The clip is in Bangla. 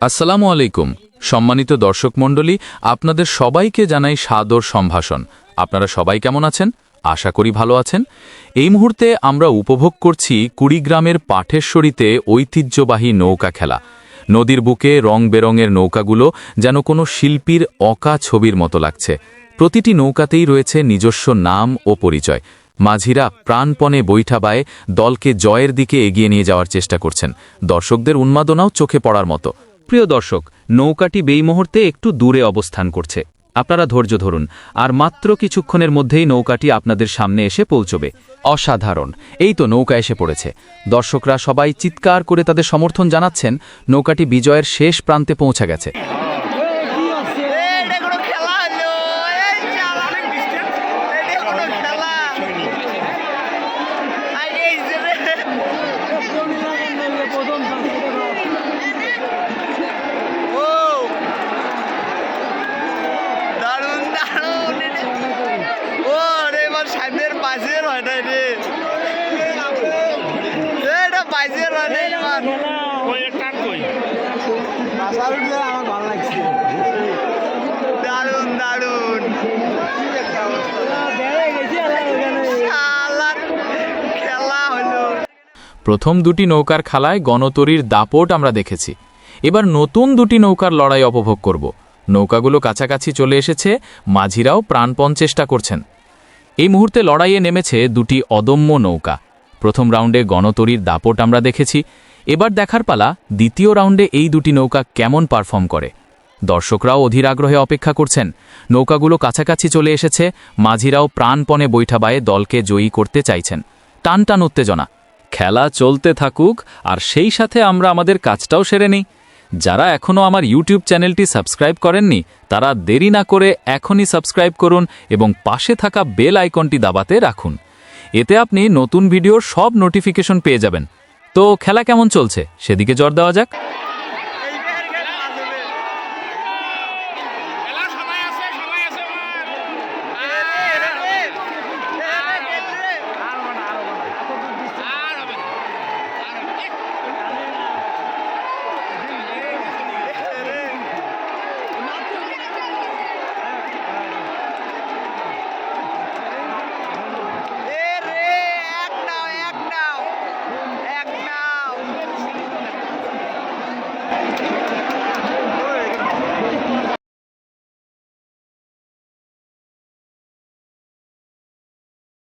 আসসালামু আলাইকুম সম্মানিত দর্শক মণ্ডলী, আপনাদের সবাইকে জানাই সাদর সম্ভাষণ। আপনারা সবাই কেমন আছেন? আশা করি ভালো আছেন। এই মুহূর্তে আমরা উপভোগ করছি কুড়িগ্রামের পাঠেশ্বরীতে ঐতিহ্যবাহী নৌকা খেলা। নদীর বুকে রং বেরঙের নৌকাগুলো যেন কোনো শিল্পীর অঁকা ছবির মতো লাগছে। প্রতিটি নৌকাতেই রয়েছে নিজস্ব নাম ও পরিচয়। মাঝিরা প্রাণপণে বৈঠা বায়ে দলকে জয়ের দিকে এগিয়ে নিয়ে যাওয়ার চেষ্টা করছেন। দর্শকদের উন্মাদনাও চোখে পড়ার মতো। প্রিয় দর্শক, নৌকাটি এই মুহূর্তে একটু দূরে অবস্থান করছে। আপনারা ধৈর্য ধরুন, আর মাত্র কিছুক্ষণের মধ্যেই নৌকাটি আপনাদের সামনে এসে পৌঁছবে। অসাধারণ! এই তো নৌকা এসে পড়েছে। দর্শকরা সবাই চিৎকার করে তাদের সমর্থন জানাচ্ছেন। নৌকাটি বিজয়ের শেষ প্রান্তে পৌঁছে গেছে। প্রথম দুটি নৌকার খেলায় গণতরীর দাপট আমরা দেখেছি। এবার নতুন দুটি নৌকার লড়াই উপভোগ করব। নৌকাগুলো কাছাকাছি চলে এসেছে, মাঝিরাও প্রাণপণ চেষ্টা করছেন। এই মুহূর্তে লড়াইয়ে নেমেছে দুটি অদম্য নৌকা। প্রথম রাউন্ডে গণতরীর দাপট আমরা দেখেছি। এবার দেখার পালা দ্বিতীয় রাউন্ডে এই দুটি নৌকা কেমন পারফর্ম করে। দর্শকরাও অধীর আগ্রহে অপেক্ষা করছেন। নৌকাগুলো কাছাকাছি চলে এসেছে, মাঝিরাও প্রাণপণে বৈঠা বায়ে দলকে জয়ী করতে চাইছেন। টান টান উত্তেজনা। খেলা চলতে থাকুক, আর সেই সাথে আমরা আমাদের কাজটাও সেরে নিই। যারা এখনও আমার ইউটিউব চ্যানেলটি সাবস্ক্রাইব করেননি, তারা দেরি না করে এখনই সাবস্ক্রাইব করুন এবং পাশে থাকা বেল আইকনটি দাবাতে রাখুন। এতে আপনি নতুন ভিডিওর সব নোটিফিকেশন পেয়ে যাবেন। তো খেলা কেমন চলছে সেদিকে জোর দেওয়া যাক।